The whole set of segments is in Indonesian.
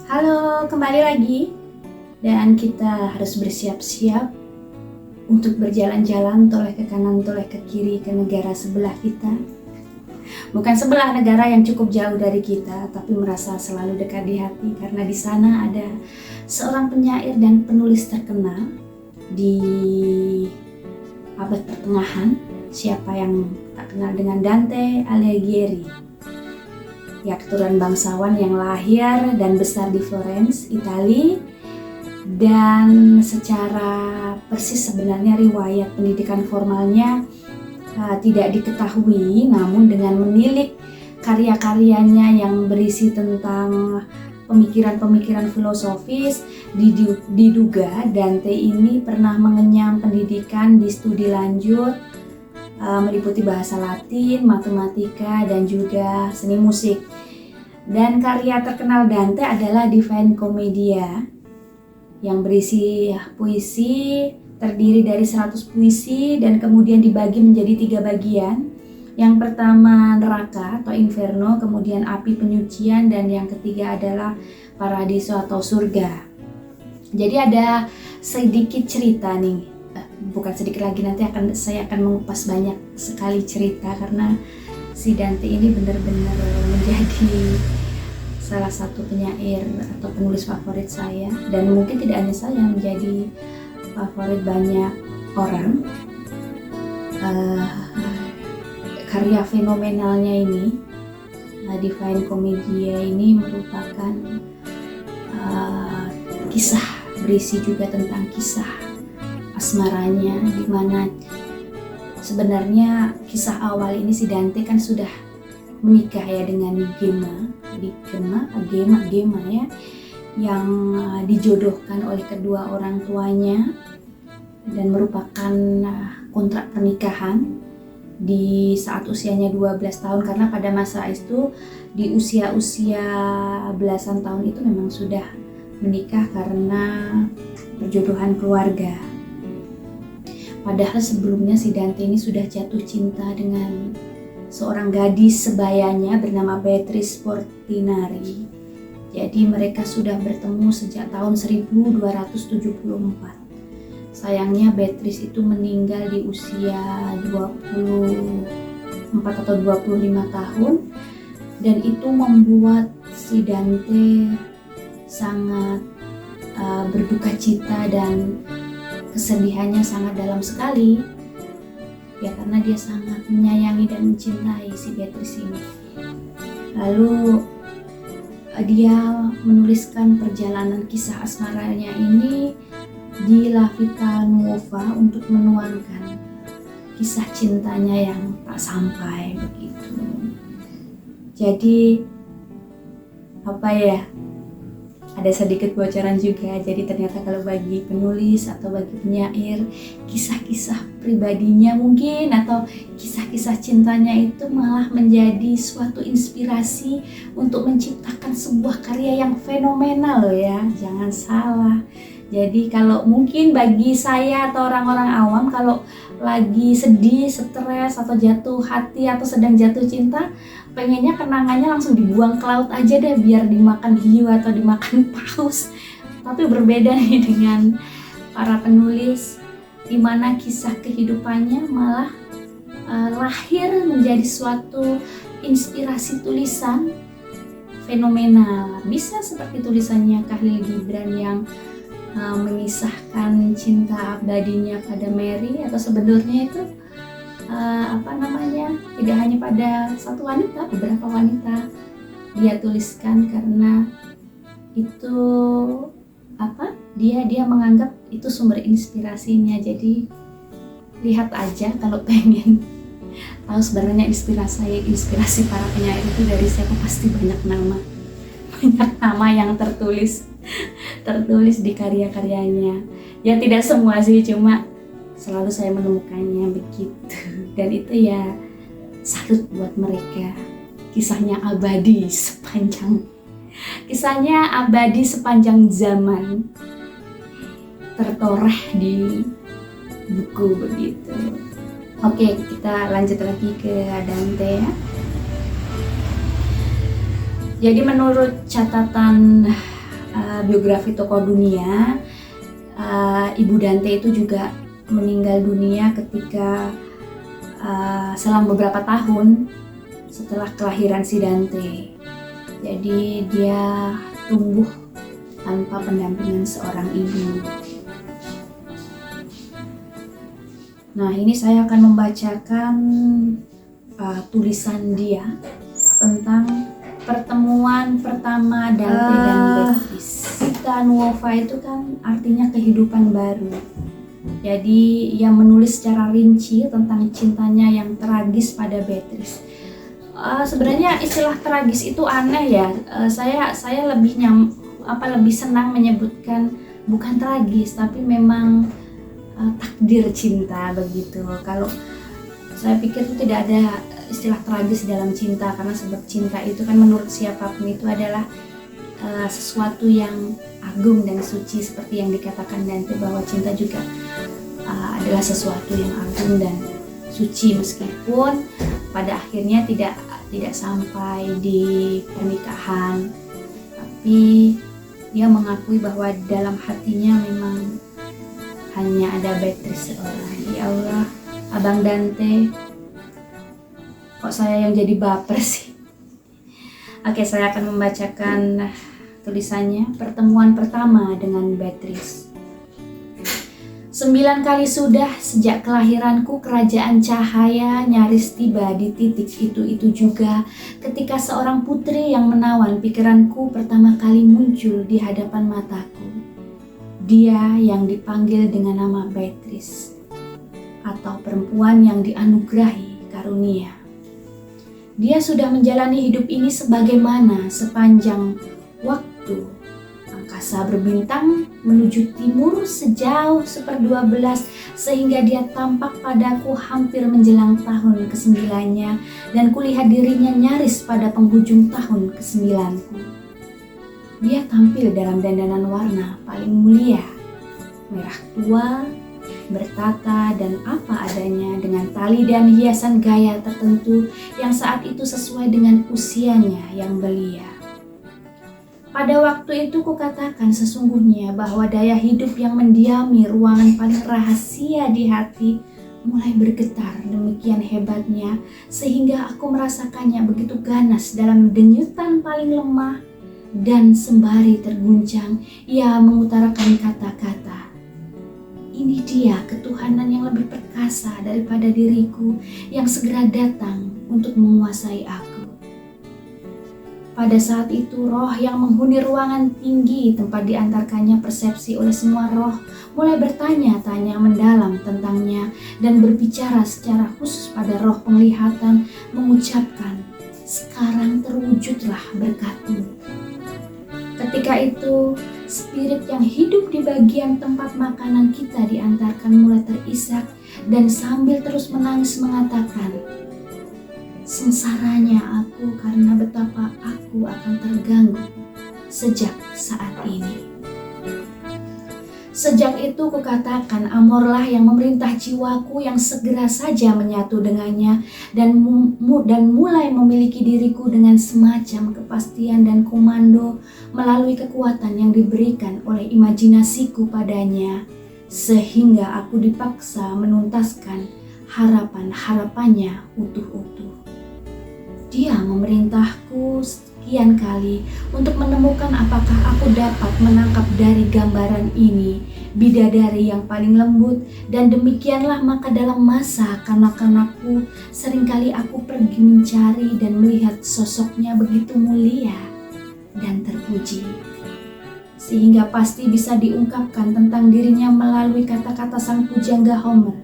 Halo, kembali lagi. Dan kita harus bersiap-siap untuk berjalan-jalan toleh ke kanan, toleh ke kiri ke negara sebelah kita. Bukan sebelah negara yang cukup jauh dari kita, tapi merasa selalu dekat di hati karena di sana ada seorang penyair dan penulis terkenal di abad pertengahan. Siapa yang tak kenal dengan Dante Alighieri? Ya, keturunan bangsawan yang lahir dan besar di Florence, Italia, dan secara persis sebenarnya riwayat pendidikan formalnya tidak diketahui, namun dengan menilik karya-karyanya yang berisi tentang pemikiran-pemikiran filosofis, diduga Dante ini pernah mengenyam pendidikan di studi lanjut meliputi bahasa Latin, matematika, dan juga seni musik. Dan karya terkenal Dante adalah Divina Commedia yang berisi puisi, terdiri dari 100 puisi dan kemudian dibagi menjadi 3 bagian. Yang pertama neraka atau inferno, kemudian api penyucian, dan yang ketiga adalah paradiso atau surga. Jadi ada sedikit cerita nih. Bukan sedikit lagi, nanti saya akan mengupas banyak sekali cerita karena si Dante ini benar-benar menjadi salah satu penyair atau penulis favorit saya, dan mungkin tidak hanya saya, menjadi favorit banyak orang. Karya fenomenalnya ini, Divina Commedia ini merupakan kisah, berisi juga tentang kisah asmaranya, di mana sebenarnya kisah awal ini si Dante kan sudah menikah ya dengan Gema ya, yang dijodohkan oleh kedua orang tuanya dan merupakan kontrak pernikahan di saat usianya 12 tahun, karena pada masa itu di usia belasan tahun itu memang sudah menikah karena perjodohan keluarga. Padahal sebelumnya si Dante ini sudah jatuh cinta dengan seorang gadis sebayanya bernama Beatrice Portinari. Jadi mereka sudah bertemu sejak tahun 1274. Sayangnya Beatrice itu meninggal di usia 24 atau 25 tahun, dan itu membuat si Dante sangat berduka cita dan kesedihannya sangat dalam sekali ya, karena dia sangat menyayangi dan mencintai si Beatrice ini. Lalu dia menuliskan perjalanan kisah asmaranya ini di La Vita Nuova untuk menuangkan kisah cintanya yang tak sampai begitu. Jadi ada sedikit bocoran juga. Jadi ternyata kalau bagi penulis atau bagi penyair, kisah-kisah pribadinya mungkin atau kisah-kisah cintanya itu malah menjadi suatu inspirasi untuk menciptakan sebuah karya yang fenomenal loh ya. Jangan salah. Jadi kalau mungkin bagi saya atau orang-orang awam, kalau lagi sedih, stres, atau jatuh hati, atau sedang jatuh cinta, pengennya kenangannya langsung dibuang ke laut aja deh, biar dimakan hiu atau dimakan paus. Tapi berbeda nih dengan para penulis, di mana kisah kehidupannya malah lahir menjadi suatu inspirasi tulisan fenomenal. Bisa seperti tulisannya Khalil Gibran yang mengisahkan cinta abadinya pada Mary, atau sebenarnya itu tidak hanya pada satu wanita, beberapa wanita dia tuliskan, karena itu dia menganggap itu sumber inspirasinya. Jadi lihat aja kalau pengen tahu sebenarnya inspirasi para penyair itu dari siapa, pasti banyak nama yang tertulis di karya-karyanya. Ya tidak semua sih, cuma selalu saya menemukannya begitu. Dan itu ya salut buat mereka. Kisahnya abadi sepanjang zaman, tertoreh di buku begitu. Oke, kita lanjut lagi ke Dante ya. Jadi menurut catatan biografi tokoh dunia, Ibu Dante itu juga meninggal dunia ketika selang beberapa tahun setelah kelahiran si Dante. Jadi dia tumbuh tanpa pendampingan seorang ibu. Nah, ini saya akan membacakan tulisan dia tentang pertemuan pertama Dante dan Beatrice. Vita Nuova itu kan artinya kehidupan baru. Jadi ia menulis secara rinci tentang cintanya yang tragis pada Beatrice. Sebenarnya istilah tragis itu aneh ya. Saya lebih senang menyebutkan bukan tragis, tapi memang takdir cinta begitu. Kalau saya pikir itu tidak ada istilah tragis dalam cinta, karena sebab cinta itu kan menurut siapapun itu adalah sesuatu yang agung dan suci, seperti yang dikatakan Dante bahwa cinta juga adalah sesuatu yang agung dan suci, meskipun pada akhirnya tidak sampai di pernikahan, tapi dia mengakui bahwa dalam hatinya memang hanya ada Beatrice seorang. Ya Allah, Abang Dante, kok saya yang jadi baper sih? Oke, saya akan membacakan tulisannya. Pertemuan pertama dengan Beatrice. 9 kali sudah sejak kelahiranku, kerajaan cahaya nyaris tiba di titik itu juga ketika seorang putri yang menawan pikiranku pertama kali muncul di hadapan mataku. Dia yang dipanggil dengan nama Beatrice, atau perempuan yang dianugerahi karunia. Dia sudah menjalani hidup ini sebagaimana sepanjang waktu angkasa berbintang menuju timur sejauh 1/12, sehingga dia tampak padaku hampir menjelang tahun ke-9-nya, dan kulihat dirinya nyaris pada penghujung tahun ke-9-ku. Dia tampil dalam dandanan warna paling mulia, merah tua, bertata dan apa adanya, dengan tali dan hiasan gaya tertentu yang saat itu sesuai dengan usianya yang belia. Pada waktu itu kukatakan sesungguhnya bahwa daya hidup yang mendiami ruangan paling rahasia di hati mulai bergetar demikian hebatnya, sehingga aku merasakannya begitu ganas dalam denyutan paling lemah, dan sembari terguncang ia mengutarakan kata-kata, "Ini dia ketuhanan yang lebih perkasa daripada diriku yang segera datang untuk menguasai aku." Pada saat itu roh yang menghuni ruangan tinggi tempat diantarkannya persepsi oleh semua roh mulai bertanya-tanya mendalam tentangnya, dan berbicara secara khusus pada roh penglihatan, mengucapkan, "Sekarang terwujudlah berkat-Mu." Ketika itu spirit yang hidup di bagian tempat makanan kita diantarkan mulai terisak, dan sambil terus menangis mengatakan, "Sengsaranya aku karena betapa aku akan terganggu sejak saat ini." Sejak itu kukatakan amorlah yang memerintah jiwaku, yang segera saja menyatu dengannya dan mulai memiliki diriku dengan semacam kepastian dan komando melalui kekuatan yang diberikan oleh imajinasiku padanya, sehingga aku dipaksa menuntaskan harapan-harapannya utuh-utuh. Dia memerintahku sekian kali untuk menemukan apakah aku dapat menangkap dari gambaran ini bidadari yang paling lembut, dan demikianlah maka dalam masa kanak-kanakku seringkali aku pergi mencari dan melihat sosoknya begitu mulia dan terpuji, sehingga pasti bisa diungkapkan tentang dirinya melalui kata-kata sang pujangga Homer.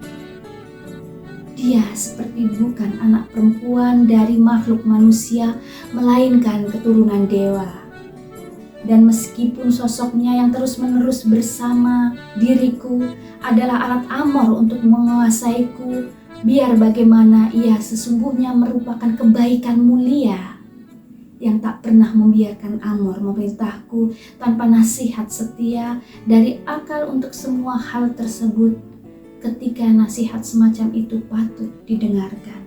Dia seperti bukan anak perempuan dari makhluk manusia, melainkan keturunan dewa. Dan meskipun sosoknya yang terus-menerus bersama diriku adalah alat Amor untuk menguasaiku, biar bagaimana ia sesungguhnya merupakan kebaikan mulia yang tak pernah membiarkan Amor memerintahku tanpa nasihat setia dari akal untuk semua hal tersebut, ketika nasihat semacam itu patut didengarkan.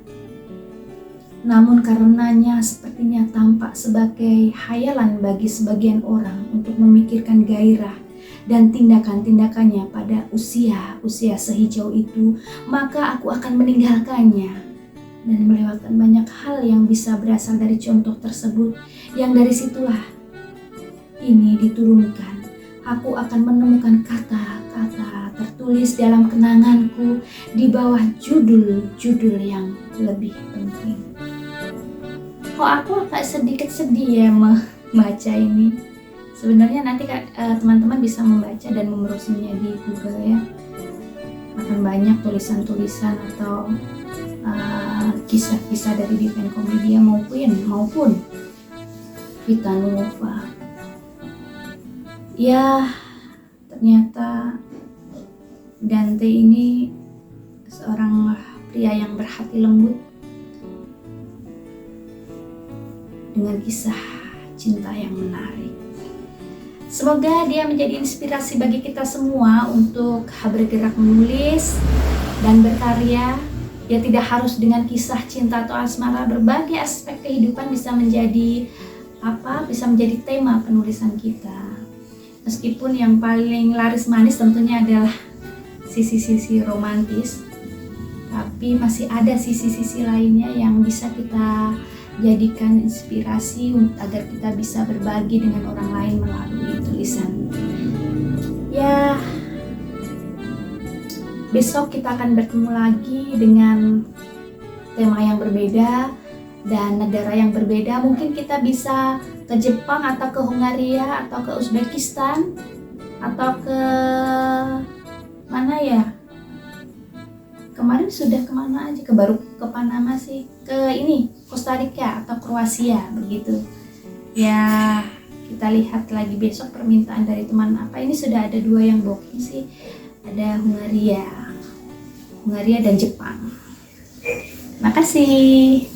namun karenanya sepertinya tampak sebagai khayalan bagi sebagian orang untuk memikirkan gairah dan tindakan-tindakannya pada usia sehijau itu, maka aku akan meninggalkannya dan melewatkan banyak hal yang bisa berasal dari contoh tersebut, yang dari situlah ini diturunkan. Aku akan menemukan kata-kata tertulis dalam kenanganku di bawah judul-judul yang lebih penting. Kok aku agak sedikit sedih ya membaca ini. Sebenarnya nanti teman-teman bisa membaca dan memerusnya di Google ya. Akan banyak tulisan-tulisan atau kisah-kisah dari Divine Commedia maupun Vita Nuova. Ya, ternyata Dante ini seorang pria yang berhati lembut dengan kisah cinta yang menarik. Semoga dia menjadi inspirasi bagi kita semua untuk bergerak menulis dan berkarya. Ya, tidak harus dengan kisah cinta atau asmara, berbagai aspek kehidupan bisa menjadi tema penulisan kita. Meskipun yang paling laris manis tentunya adalah sisi-sisi romantis, tapi masih ada sisi-sisi lainnya yang bisa kita jadikan inspirasi agar kita bisa berbagi dengan orang lain melalui tulisan. Ya, besok kita akan bertemu lagi dengan tema yang berbeda dan negara yang berbeda. Mungkin kita bisa ke Jepang atau ke Hungaria atau ke Uzbekistan atau ke mana ya? Kemarin sudah kemana aja? Baru ke Panama sih. Ke ini Costa Rica atau Kroasia begitu. Ya, kita lihat lagi besok permintaan dari teman apa. Ini sudah ada 2 yang booking sih. Ada Hungaria dan Jepang. Terima kasih.